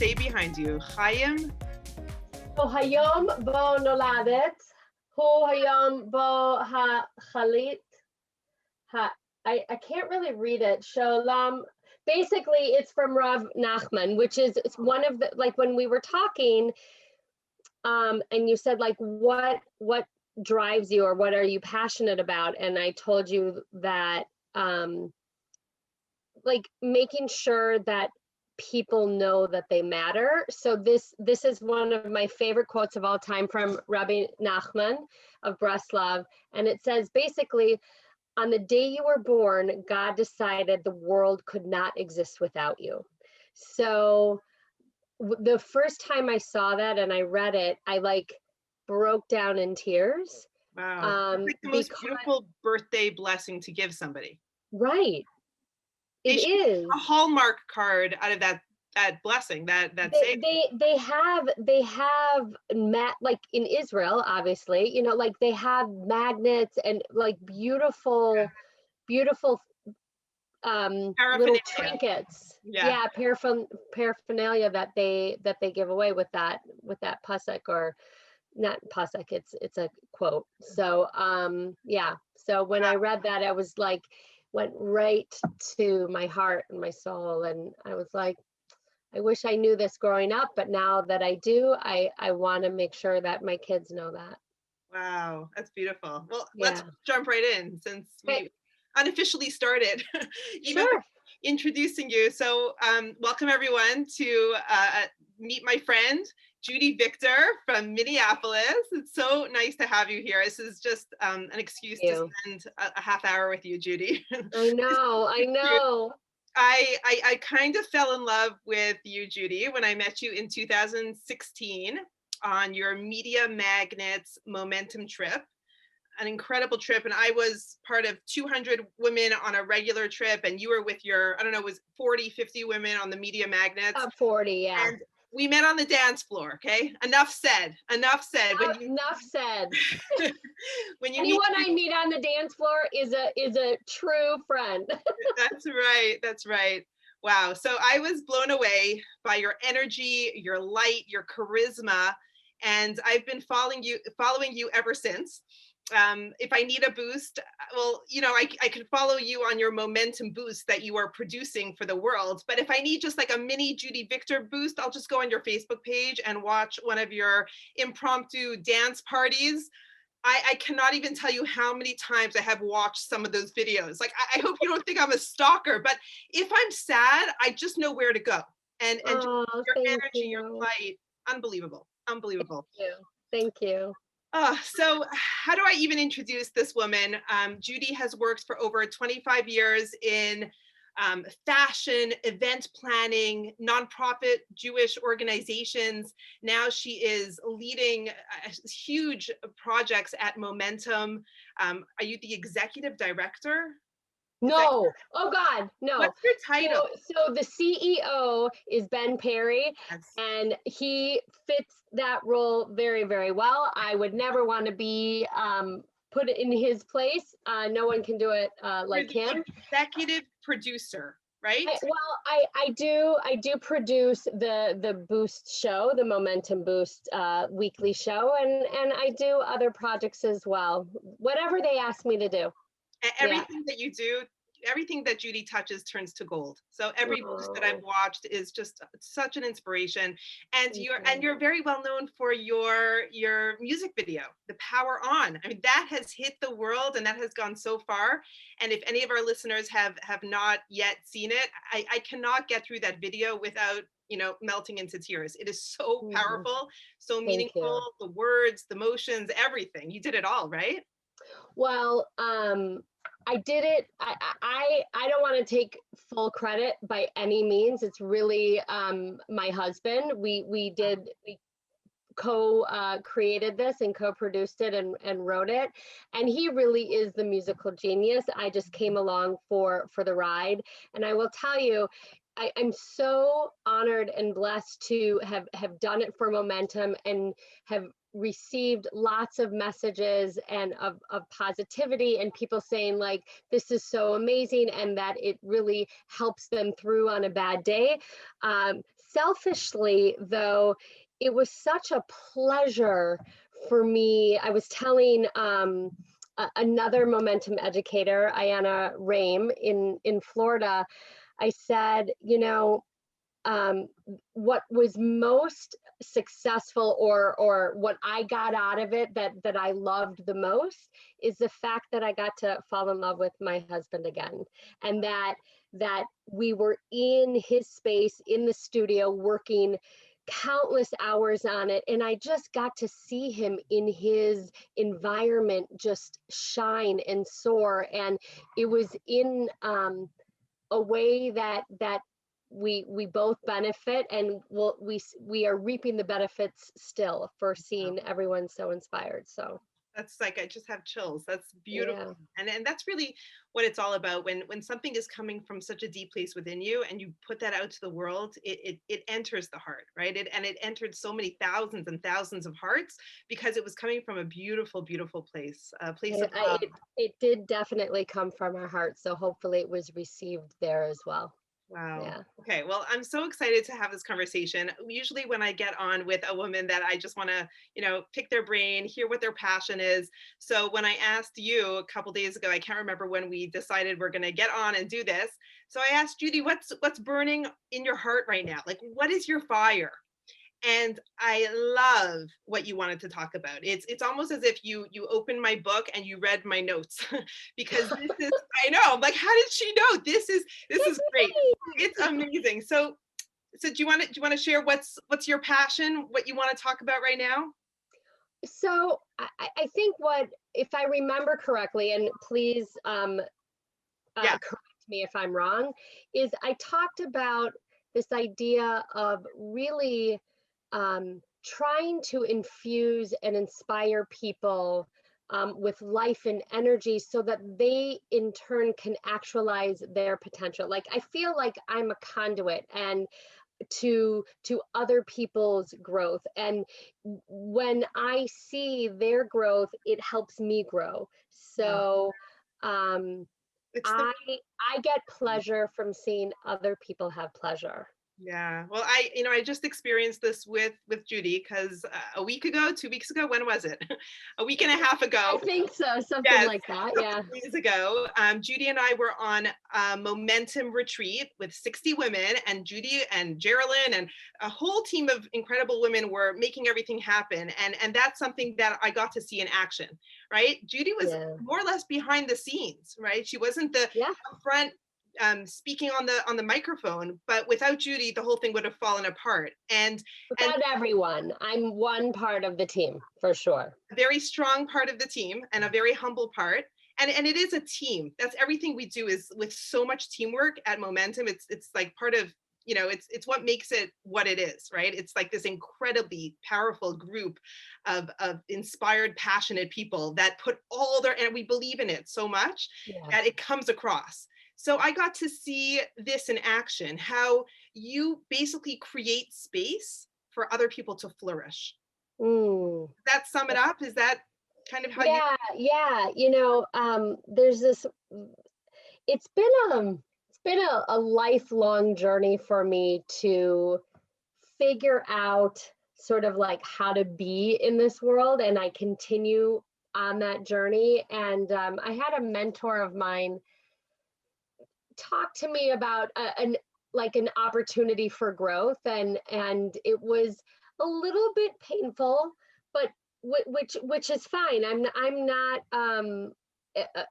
say behind you? Chaim? So hayom bo noladet, hu hayom bo ha-chalit. I can't really read it. Shalom. Basically, it's from Rav Nachman, which is it's one of the, like when we were talking, and you said like what drives you or what are you passionate about, and I told you that like making sure that people know that they matter. So this is one of my favorite quotes of all time from Rabbi Nachman of Breslov, and it says basically, on the day you were born, God decided the world could not exist without you. So the first time I saw that and I read it, I like broke down in tears. Wow. It's like the most beautiful birthday blessing to give somebody. Right. It is a Hallmark card out of that blessing, that they have like in Israel, obviously, you know, like they have magnets and like beautiful little trinkets, paraphernalia that they give away with that pasuk, or not pasuk, it's a quote. So so when I read that, I was like, went right to my heart and my soul, and I was like, I wish I knew this growing up, but now that I do, I want to make sure that my kids know that. Wow, that's beautiful. Well, let's jump right in, since we unofficially started even introducing you. So welcome everyone to meet my friend Judy Victor from Minneapolis. It's so nice to have you here. This is just an excuse to spend a half hour with you, Judy. I know. I kind of fell in love with you, Judy, when I met you in 2016 on your Media Magnets Momentum trip. An incredible trip, and I was part of 200 women on a regular trip, and you were with your, I don't know, it was 40, 50 women on the Media Magnets. 40, yeah. And we met on the dance floor, okay? Enough said. Enough said. When you anyone I meet on the dance floor is a true friend. That's right. Wow. So I was blown away by your energy, your light, your charisma, and I've been following you ever since. If I need a boost, well, you know, I can follow you on your momentum boost that you are producing for the world. But if I need just like a mini Judy Victor boost, I'll just go on your Facebook page and watch one of your impromptu dance parties. I cannot even tell you how many times I have watched some of those videos. Like, I hope you don't think I'm a stalker, but if I'm sad, I just know where to go. And your energy, your light, unbelievable. Thank you. So how do I even introduce this woman? Judy has worked for over 25 years in fashion, event planning, nonprofit Jewish organizations. Now she is leading huge projects at Momentum. Are you the executive director? No. Oh God, no. What's your title? So the CEO is Ben Perry, and he fits that role very, very well. I would never want to be put in his place. No one can do it like him. Executive producer, right? I do produce the Boost show, the Momentum Boost weekly show, and I do other projects as well. Whatever they ask me to do. Everything that you do, everything that Judy touches turns to gold. So every boost that I've watched is just such an inspiration. And you're very well known for your music video, The Power On. I mean, that has hit the world and that has gone so far. And if any of our listeners have not yet seen it, I cannot get through that video without, you know, melting into tears. It is so powerful, so meaningful. The words, the motions, everything. You did it all, right? Well, I did it. I don't want to take full credit by any means. It's really my husband. We co-created this and co-produced it and wrote it. And he really is the musical genius. I just came along for the ride. And I will tell you, I'm so honored and blessed to have done it for Momentum and have received lots of messages and of positivity and people saying like, this is so amazing and that it really helps them through on a bad day. selfishly, though, it was such a pleasure for me. I was telling another momentum educator, Ayana Rame in Florida, I said, what was most successful or what I got out of it that I loved the most is the fact that I got to fall in love with my husband again, and that we were in his space in the studio working countless hours on it, and I just got to see him in his environment just shine and soar, and it was in a way that we both benefit, and we are reaping the benefits still for seeing everyone so inspired. So that's like, I just have chills. That's beautiful. yeah. And that's really what it's all about. When something is coming from such a deep place within you and you put that out to the world, it enters the heart, right? And it entered so many thousands and thousands of hearts because it was coming from a beautiful, beautiful place, a place of love. It did definitely come from our heart, so hopefully it was received there as well. Wow. Yeah. Okay. Well, I'm so excited to have this conversation. Usually when I get on with a woman that I just want to, pick their brain, hear what their passion is. So when I asked you a couple days ago, I can't remember when we decided we're going to get on and do this. So I asked Judy, what's burning in your heart right now? Like, what is your fire? And I love what you wanted to talk about. It's almost as if you opened my book and you read my notes because this is, I know, I'm like, how did she know? This is great. It's amazing. So do you want to share what's your passion, what you want to talk about right now? So I think if I remember correctly, and please Yeah. correct me if I'm wrong, is I talked about this idea of really trying to infuse and inspire people with life and energy so that they in turn can actualize their potential. Like I feel like I'm a conduit and to other people's growth, and when I see their growth, it helps me grow. So It's the I get pleasure from seeing other people have pleasure. Yeah. Well, I just experienced this with Judy because a week ago, 2 weeks ago, when was it? A week and a half ago. I think so, something Yes, like that. a Yeah. couple days ago, Judy and I were on a momentum retreat with 60 women, and Judy and Geraldine and a whole team of incredible women were making everything happen. And that's something that I got to see in action, right? Judy was more or less behind the scenes, right? She wasn't the front speaking on the microphone, but without Judy, the whole thing would have fallen apart. And without everyone, I'm one part of the team for sure. A very strong part of the team and a very humble part. And it is a team. That's everything we do is with so much teamwork at Momentum. It's like part of, it's what makes it what it is, right? It's like this incredibly powerful group of inspired, passionate people that put all their, and we believe in it so much that it comes across. So I got to see this in action, how you basically create space for other people to flourish. Does that sum it up? Is that kind of how you? Yeah. There's this, it's been a lifelong journey for me to figure out sort of like how to be in this world, and I continue on that journey. And I had a mentor of mine talk to me about an opportunity for growth, and it was a little bit painful, but which is fine. I'm not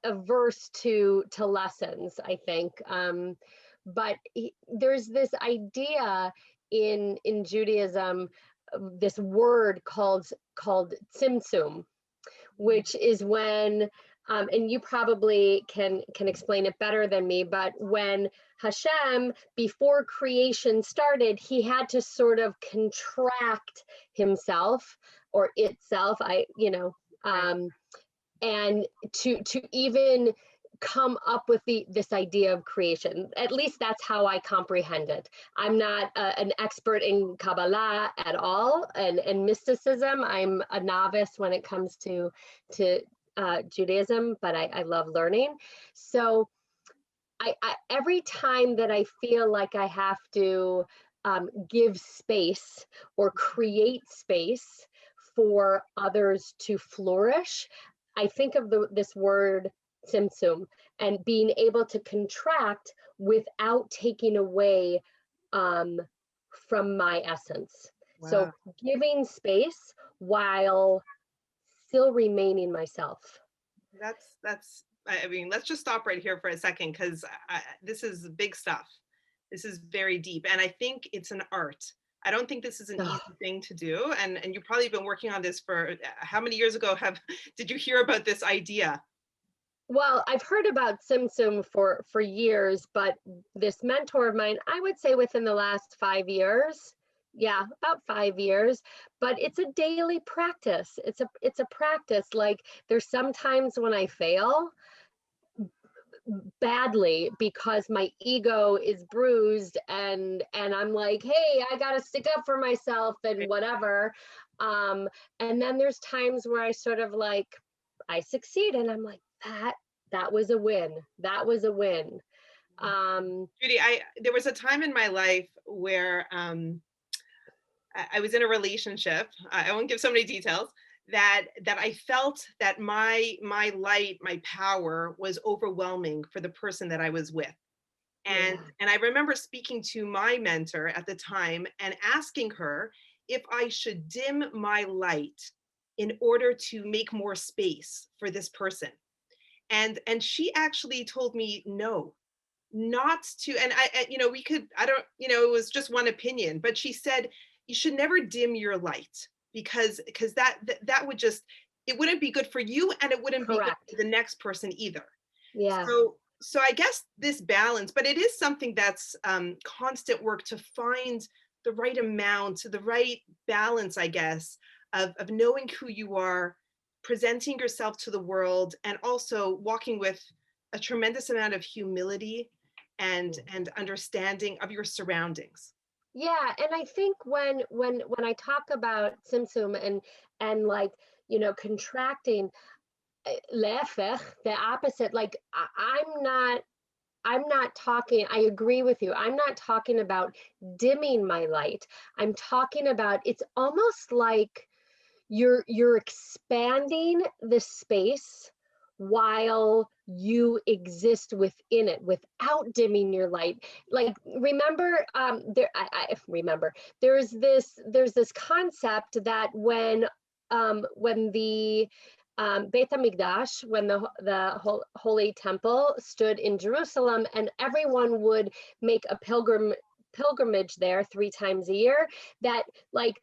averse to lessons, I think, but there's this idea in Judaism, this word called tzimtzum, which is when and you probably can explain it better than me, but when Hashem, before creation started, he had to sort of contract himself or itself, and to even come up with this idea of creation. At least that's how I comprehend it. I'm not an expert in Kabbalah at all, and mysticism. I'm a novice when it comes to Judaism, but I love learning. So I every time that I feel like I have to give space or create space for others to flourish. I think of this word tzimtzum and being able to contract without taking away from my essence. So Wow. giving space while still remaining myself. I mean, let's just stop right here for a second, because this is big stuff. This is very deep. And I think it's an art. I don't think this is an Oh, easy thing to do. And you've probably been working on this for how many years ago did you hear about this idea? well, I've heard about Tzimtzum for years, but this mentor of mine, I would say within the last 5 years. Yeah, about 5 years. But it's a daily practice. It's a practice. Like there's sometimes when I fail badly because my ego is bruised and I'm like, hey, I gotta stick up for myself and whatever. And then there's times where I sort of like I succeed and I'm like, that was a win. That was a win. Judy, there was a time in my life where I was in a relationship. I won't give so many details. That I felt that my light, my power was overwhelming for the person that I was with. And Yeah, and I remember speaking to my mentor at the time and asking her if I should dim my light in order to make more space for this person. And she actually told me no, not to. And we could, I don't, it was just one opinion, but she said you should never dim your light, because that would just, it wouldn't be good for you, and it wouldn't be good correct. for the next person either. Yeah. So I guess this balance, but it is something that's constant work to find the right amount, the right balance, I guess, of knowing who you are, presenting yourself to the world, and also walking with a tremendous amount of humility and understanding of your surroundings. Yeah, and I think when I talk about Tzimtzum and like, contracting, lefech, the opposite, like I'm not talking, I agree with you. I'm not talking about dimming my light. I'm talking about it's almost like you're expanding the space while you exist within it without dimming your light. Like remember, I remember there's this concept that when the Beit HaMikdash, when the Holy Temple stood in Jerusalem, and everyone would make a pilgrimage there 3 times a year, that like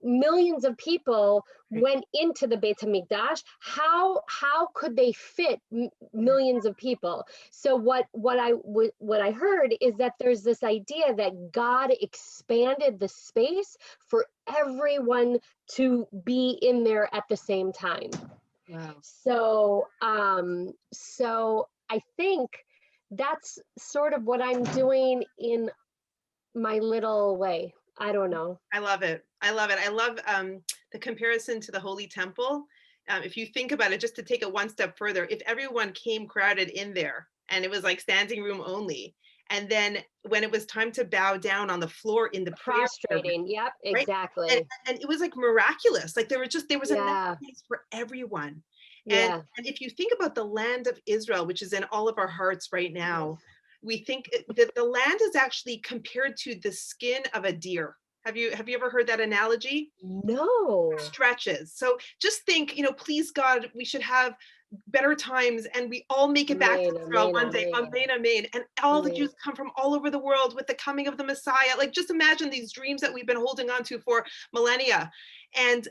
millions of people Right. went into the Beit HaMikdash. How could they fit Yeah. millions of people? So what I heard is that there's this idea that God expanded the space for everyone to be in there at the same time. Wow. So I think that's sort of what I'm doing in my little way. I don't know. I love it. I love it. I love the comparison to the Holy Temple. If you think about it, just to take it one step further, if everyone came crowded in there and it was like standing room only, and then when it was time to bow down on the floor in the prayer service, Prostrating. Yep, right? And, exactly. and it was like miraculous. Like there was enough Yeah, space for everyone. yeah. And if you think about the land of Israel, which is in all of our hearts right Yes. now, we think that the land is actually compared to the skin of a deer. Have you ever heard that analogy? No. Stretches. So just think, please God, we should have better times and we all make it back to Amen, Israel amen, one day. amen, Amen, amen. And all the amen. Jews come from all over the world with the coming of the Messiah. Like just imagine these dreams that we've been holding on to for millennia. And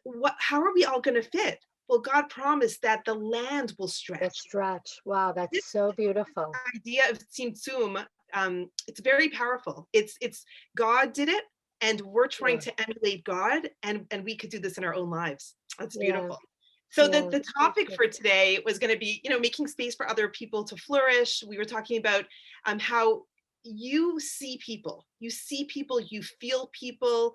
what how are we all going to fit? Well, God promised that the land will The stretch. stretch. Wow, that's This so beautiful. idea of Tzimtzum, it's very powerful. It's God did it, and we're trying Yeah, to emulate God, and we could do this in our own lives. That's yeah, beautiful. So the, yeah. the That's topic for beautiful. today was going to be, making space for other people to flourish. We were talking about how you see people, you feel people,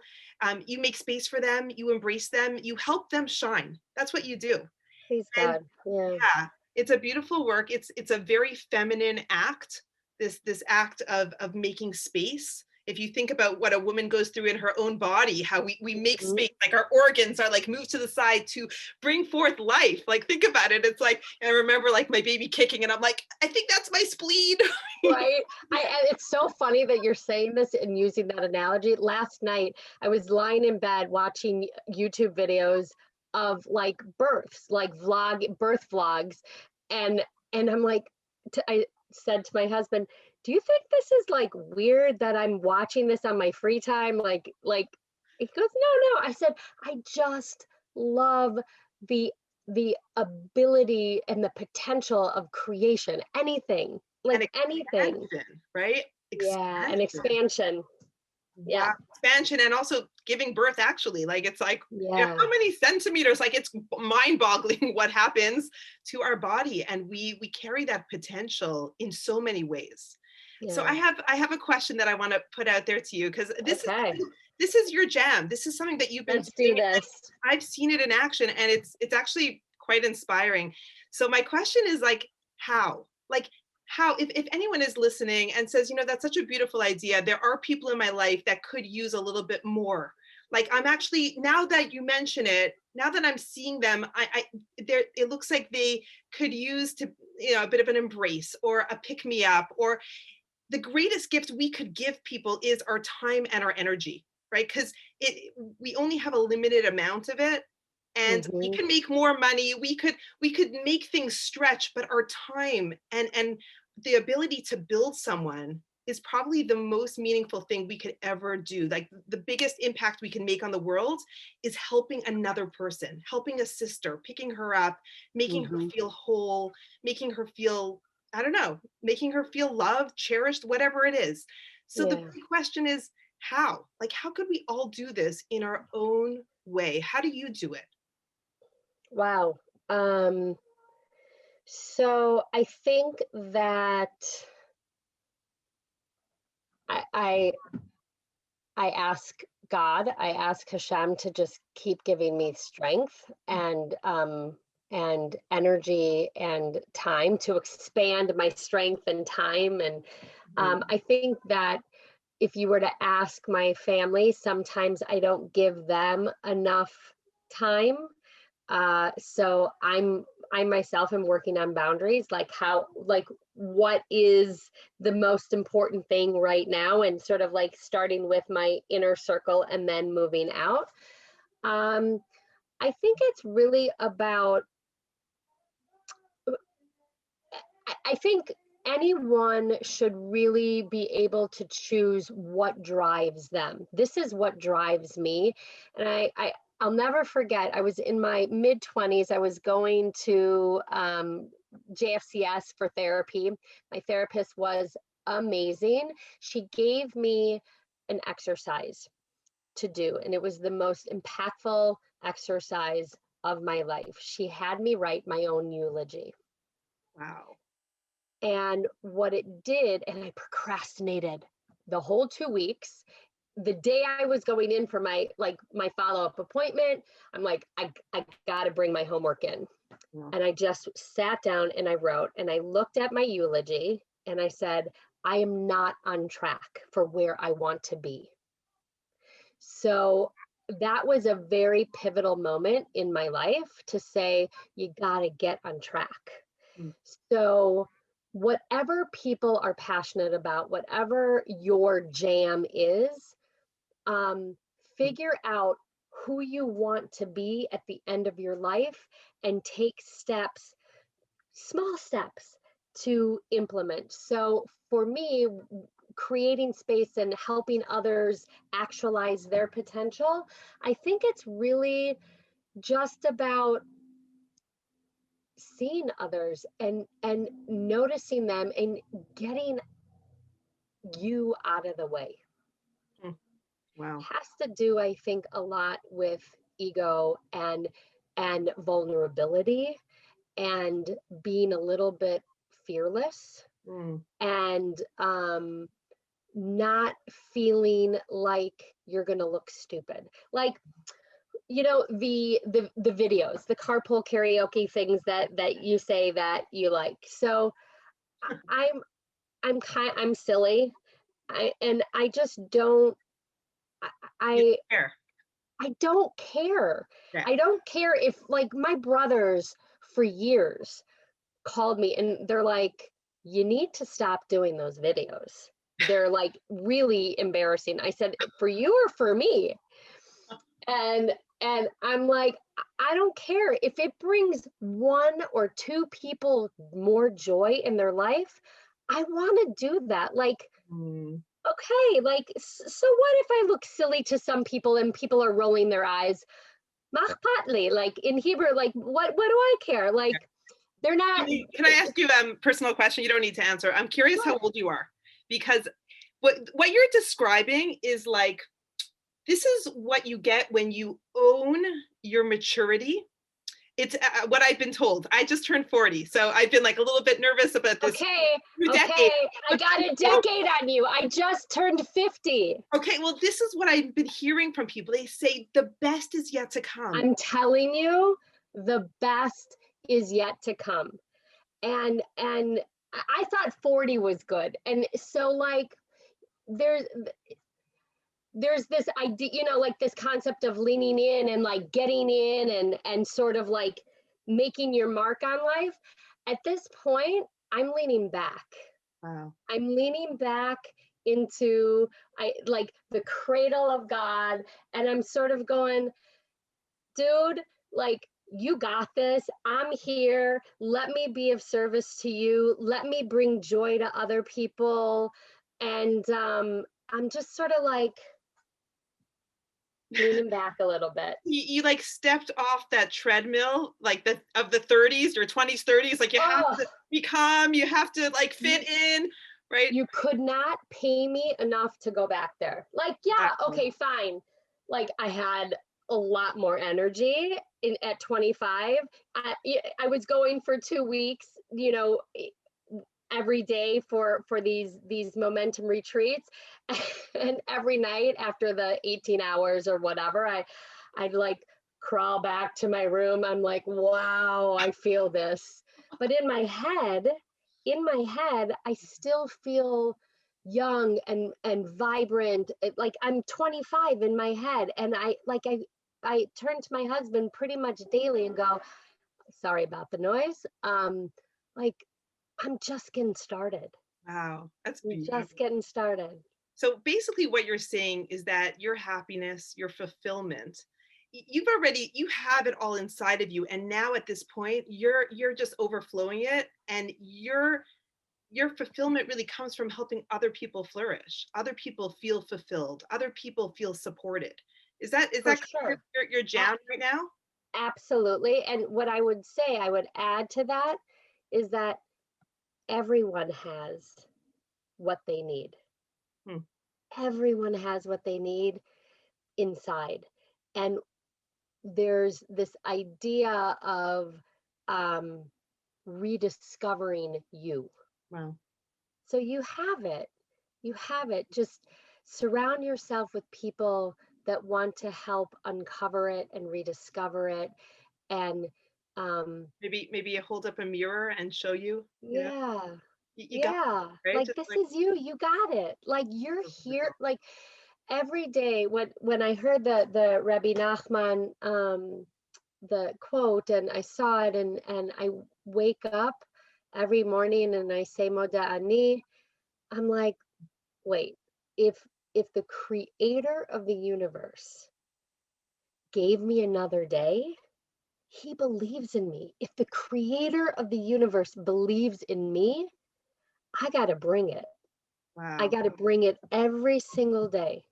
you make space for them, you embrace them, you help them shine. That's what you do. Please And God. Yeah. yeah, it's a beautiful work. It's a very feminine act. This act of making space. if you think about what a woman goes through in her own body, how we make Mhm. space, like our organs are like moved to the side to bring forth life. Like think about it. It's like, I remember like my baby kicking and I'm like, I think that's my spleen. Right. It's so funny that you're saying this and using that analogy. Last night, I was lying in bed watching YouTube videos of like births, like birth vlogs. And I'm like, I said to my husband, do you think this is like weird that I'm watching this on my free time? Like he goes, no, no. I said, I just love the the ability and the potential of creation, anything, And like anything. expansion, right? Yeah, an Expansion. expansion. Yeah, Wow, expansion and also giving birth actually. Like it's like, you know, yeah, how many centimeters? Like it's mind-boggling what happens to our body. And we carry that potential in so many ways. So yeah. I have a question that I want to put out there to you because Okay, this is your jam. This is something that you've been let's do doing. this. I've seen it in action and it's actually quite inspiring. So my question is like, how? Like how, if anyone is listening and says, you know, that's such a beautiful idea, there are people in my life that could use a little bit more. Like I'm actually, now that you mention it, now that I'm seeing them, I there, it looks like they could use to, you know, a bit of an embrace or a pick me up, or the greatest gift we could give people is our time and our energy, right? Because it, we only have a limited amount of it, and we Hmm. can make more money, we could make things stretch, but our time and the ability to build someone is probably the most meaningful thing we could ever do. Like the biggest impact we can make on the world is helping another person, helping a sister, picking her up, making her Hmm. feel whole, making her feel, I don't know, making her feel loved, cherished, whatever it is. So the Yeah. big question is how? Like, how could we all do this in our own way? How do you do it? Wow. Um, so I think that I, I I ask God, I ask Hashem to just keep giving me strength and energy and time to expand my strength and time. And Mhm. I think that if you were to ask my family, sometimes I don't give them enough time. So I myself am working on boundaries, like how, like what is the most important thing right now, and sort of like starting with my inner circle and then moving out. Um, I think it's really about, I think anyone should really be able to choose what drives them. This is what drives me. And I'll never forget, I was in my mid 20s. I was going to JFCS for therapy. My therapist was amazing. She gave me an exercise to do, and it was the most impactful exercise of my life. She had me write my own eulogy. Wow. And what it did, and I procrastinated the whole 2 weeks. The day I was going in for my follow-up appointment, I'm like, I gotta bring my homework in. Yeah. And I just sat down and I wrote, and I looked at my eulogy and I said, I am not on track for where I want to be. So that was a very pivotal moment in my life to say, you gotta get on track. Mm. So, whatever people are passionate about, whatever your jam is, um, figure out who you want to be at the end of your life and take steps, small steps to implement. So, for me, creating space and helping others actualize their potential, I think it's really just about seeing others and noticing them and getting you out of the way. Mm. Wow. Has to do, I think, a lot with ego and vulnerability and being a little bit fearless Mm. and not feeling like you're gonna look stupid. Like, you know, the videos, the carpool karaoke things that you say that you like. So I'm I'm silly. I just don't, You I, care. I don't care. Yeah. I don't care if, like, my brothers for years called me and they're like, you need to stop doing those videos. They're like really embarrassing. I said, for you or for me? And I'm like, I don't care if it brings one or two people more joy in their life. I want to do that. Like, Mm. okay, like, so what if I look silly to some people and people are rolling their eyes? Mach patli, like in Hebrew, like what do I care? Like, they're not. Can I ask you a personal question? You don't need to answer. I'm curious how old you are, because what you're describing is like, this is what you get when you own your maturity. It's what I've been told. I just turned 40, so I've been like a little bit nervous about this Okay, new decade. okay, I got a decade on you. I just turned 50. Okay, well, this is what I've been hearing from people. They say the best is yet to come. I'm telling you, the best is yet to come. And I thought 40 was good. And so, like, there's this idea, like this concept of leaning in and like getting in and sort of like making your mark on life. At this point, I'm leaning back. Wow. I'm leaning back into like the cradle of God, and I'm sort of going, dude, like, you got this. I'm here. Let me be of service to you. Let me bring joy to other people. And I'm just sort of like leaning back a little bit. You like stepped off that treadmill, like the 30s, your 20s, 30s. Like, you have Oh, to become, you have to like fit in, right? you could not pay me enough to go back there. Like, yeah, Wow. okay, fine. Like, I had a lot more energy at 25. I was going for 2 weeks, every day for these momentum retreats. And every night after the 18 hours or whatever, I'd like crawl back to my room. I'm like, wow, I feel this. But in my head, I still feel young and vibrant. Like, I'm 25 in my head, and I turn to my husband pretty much daily and go, sorry about the noise. Like, I'm just getting started. Wow, that's I'm beautiful. just getting started. So basically what you're saying is that your happiness, your fulfillment, you have it all inside of you, and now at this point you're just overflowing it, and your fulfillment really comes from helping other people flourish, other people feel fulfilled, other people feel supported. Is that For kind of sure. your jam right now? Absolutely. And what I would say, I would add to that, is that everyone has what they need. Hmm. Everyone has what they need inside. And there's this idea of um, rediscovering you. Wow. So you have it. You have it. Just surround yourself with people that want to help uncover it and rediscover it. And Maybe you hold up a mirror and show you, yeah, you got yeah. it, right? Like, Just this like, is you. You got it. Like, you're here. Like, every day when I heard the Rabbi Nachman the quote, and I saw it, and I wake up every morning and I say Moda Ani, I'm like, wait, if the creator of the universe gave me another day, he believes in me. If the creator of the universe believes in me, I got to bring it. I wow. got to bring it every single day.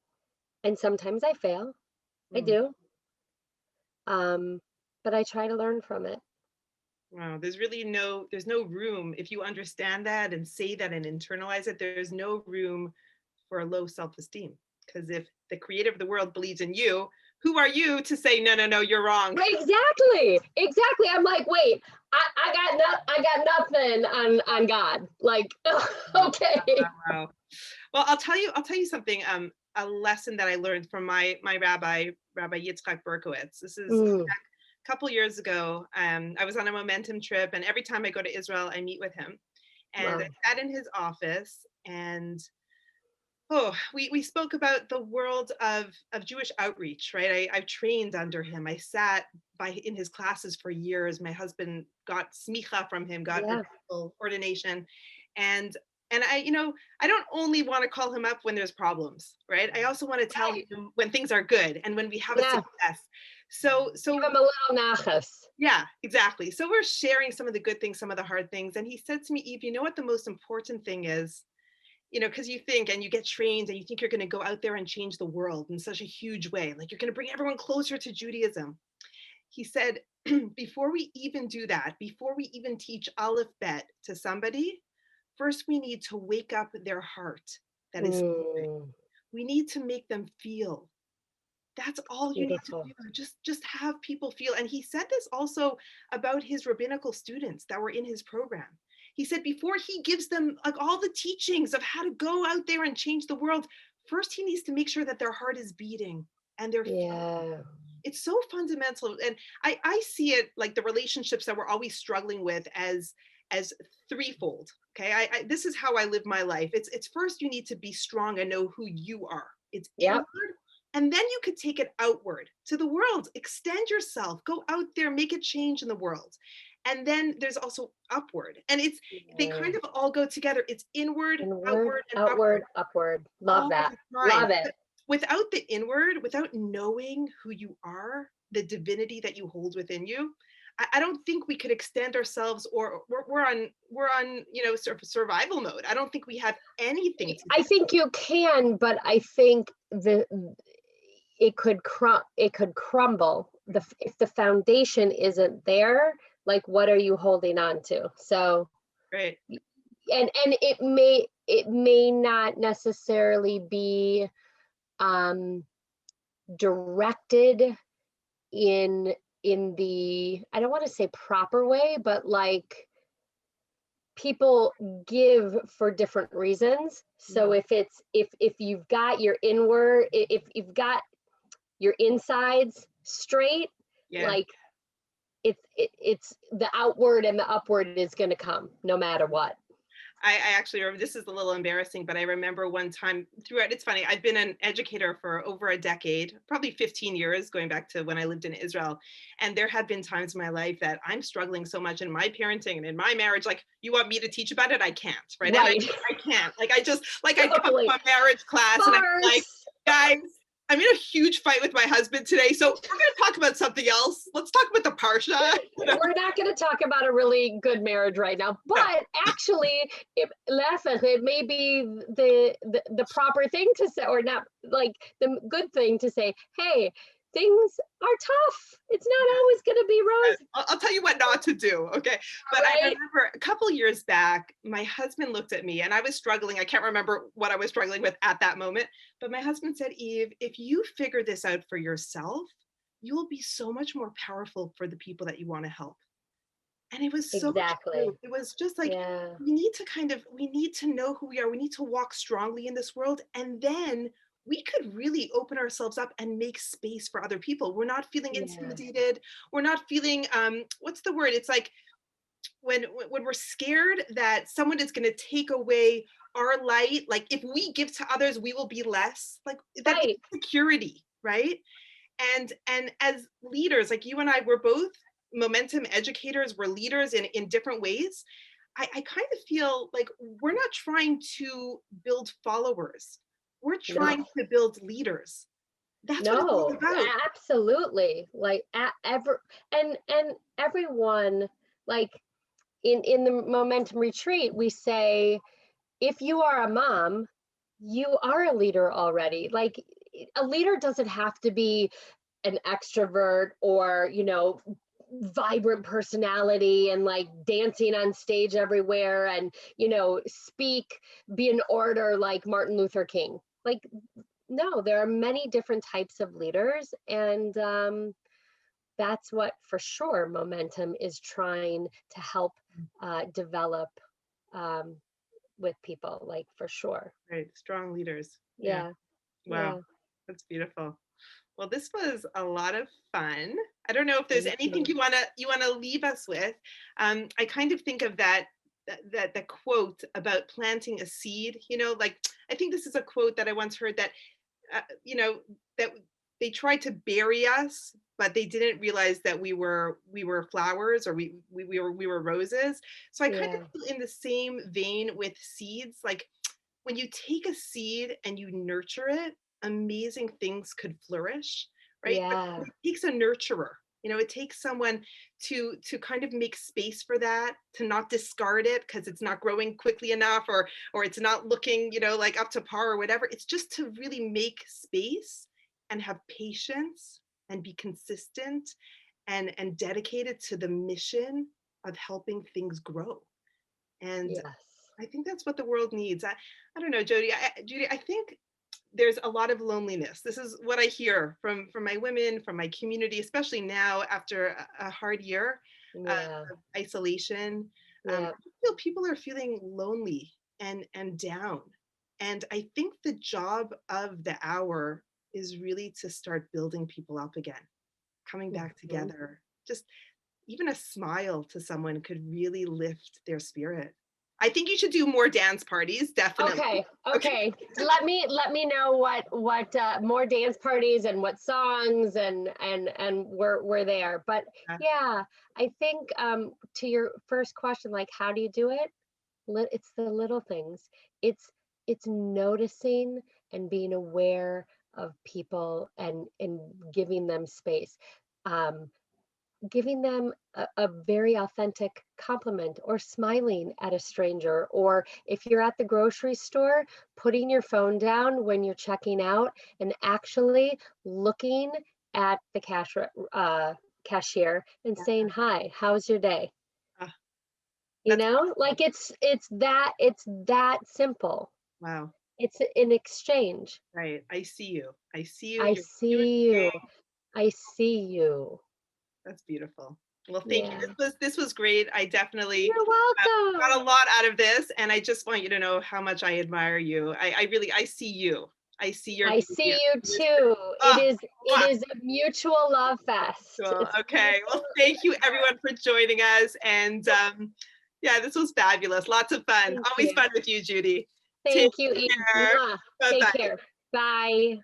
And sometimes I fail. I Mm. do. Um, but I try to learn from it. Wow, there's no room, if you understand that and say that and internalize it, there's no room for a low self-esteem. Because if the creator of the world believes in you, who are you to say, no, no, no, you're wrong? Right, exactly. I'm like, wait, I got nothing on God. Like, okay. Wow. Well, I'll tell you something. A lesson that I learned from my Rabbi Yitzchak Berkowitz. This is Mm, a couple years ago. I was on a momentum trip, and every time I go to Israel, I meet with him. And wow. I sat in his office, and Oh, we spoke about the world of Jewish outreach, right? I've trained under him. I sat by in his classes for years. My husband got smicha from him, got Yeah, rabbinical ordination, and I, I don't only want to call him up when there's problems, right? I also want to tell right. him when things are good and when we have a Yeah, success. So give so him a little nachas. yeah, exactly. So we're sharing some of the good things, some of the hard things, and he said to me, Eve, you know what the most important thing is? Because you think and you get trained and you think you're going to go out there and change the world in such a huge way, like you're going to bring everyone closer to Judaism. He said, before we even do that, before we even teach Aleph Bet to somebody, first we need to wake up their heart that is sleeping. Mm, We need to make them feel. That's all you need to beautiful. do. Just have people feel. And he said this also about his rabbinical students that were in his program. He said before he gives them like all the teachings of how to go out there and change the world, first he needs to make sure that their heart is beating and they're feeling. Yeah. It's so fundamental. And I see it like the relationships that we're always struggling with as threefold. Okay. This is how I live my life. It's first you need to be strong and know who you are. It's inward, Yep. and then you could take it outward to the world, extend yourself, go out there, make a change in the world. And then there's also upward. And they Yeah. kind of all go together. It's inward, Inward, outward, and upward outward, upward. Love all that. the time. Love it. But without the inward, without knowing who you are, the divinity that you hold within you, I don't think we could extend ourselves, or we're on sort of survival mode. I don't think we have anything to I do. think you can, but I think it could crumble if the foundation isn't there. Like, what are you holding on to? So, Right. and it may not necessarily be directed in the, I don't want to say proper way, but like people give for different reasons. So Mhm. if you've got your inward, if you've got your insides straight, Yeah. like it's the outward and the upward is going to come no matter what. I actually remember, this is a little embarrassing, but I remember one time throughout, it's funny, I've been an educator for over a decade, probably 15 years, going back to when I lived in Israel. And there have been times in my life that I'm struggling so much in my parenting and in my marriage, like, you want me to teach about it? I can't, right? And Right. I can't. Like, I come Totally. to a marriage class and I'm like, Sparse. guys, I'm in a huge fight with my husband today. So we're going to talk about something else. Let's talk about the Parsha. We're not going to talk about a really good marriage right now, No. but actually, it may be the proper thing to say, or not, like the good thing to say. Hey, things are tough. It's not always going to be rose. I'll tell you what not to do. Okay. But I Right? remember a couple years back, my husband looked at me and I was struggling. I can't remember what I was struggling with at that moment. But my husband said, Eve, if you figure this out for yourself, you'll be so much more powerful for the people that you want to help. And it was so Exactly. true. It was just like, Yeah. we need to know who we are. We need to walk strongly in this world. And then we could really open ourselves up and make space for other people. We're not feeling Yeah. intimidated. We're not feeling, what's the word? It's like when we're scared that someone is going to take away our light. Like if we give to others, we will be less, like that Right. insecurity, right? And as leaders, like you and I, we're both momentum educators, we're leaders in different ways. I kind of feel like we're not trying to build followers, we're No. trying to build leaders. That's what it's all No. about. Absolutely. Like and everyone, like in the momentum retreat, we say, if you are a mom, you are a leader already. Like, a leader doesn't have to be an extrovert or, vibrant personality and like dancing on stage everywhere and, be an orator like Martin Luther King. Like, no, there are many different types of leaders. And that's what for sure momentum is trying to help develop um, with people, like, for sure. Right, strong leaders. Yeah. Yeah. Wow, Yeah. that's beautiful. Well, this was a lot of fun. I don't know if there's Thank anything you. you wanna leave us with. I kind of think of that that quote about planting a seed, like I think this is a quote that I once heard that, that they tried to bury us, but they didn't realize that we were flowers, or we were roses. So I kind of Yeah. feel in the same vein with seeds. Like when you take a seed and you nurture it, amazing things could flourish, right? But Yeah. it takes a nurturer. It takes someone to kind of make space for that, to not discard it because it's not growing quickly enough, or it's not looking, like up to par or whatever. It's just to really make space and have patience and be consistent and dedicated to the mission of helping things grow. And Yes. I think that's what the world needs. I don't know, Judy, I think there's a lot of loneliness. This is what I hear from my women, from my community, especially now after a hard year Yeah. of isolation. Yeah. I feel people are feeling lonely and down. And I think the job of the hour is really to start building people up again, coming back Mhm. together. Just even a smile to someone could really lift their spirit. I think you should do more dance parties, definitely. Okay, Okay. okay. Let me know what more dance parties and what songs and where they are. But yeah, I think to your first question, like how do you do it? It's the little things. It's it's noticing and being aware of people and giving them space. Um, Giving them a very authentic compliment, or smiling at a stranger, or if you're at the grocery store, putting your phone down when you're checking out and actually looking at the cashier and saying, "Hi, how's your day?" Ah, You that's know, powerful. like it's that simple. Wow. It's an exchange. Right. I see you. I see you. I You're doing see you. I see you. that's beautiful. Well, thank you. Yeah. This was great. I definitely You're got welcome. a lot out of this, and I just want you to know how much I admire you. I really I see you. I see your I beauty. see I you see your spirit. too. It Oh, is it mwah. is a mutual love fest. Cool. It's a Okay. mutual Well, love thank you fest here. everyone for joining us, and yeah, this was fabulous. Lots of fun. Thank Always you. fun with you, Judy. Take Thank you, Eve. care. Mwah. Bye Take bye. care. Bye.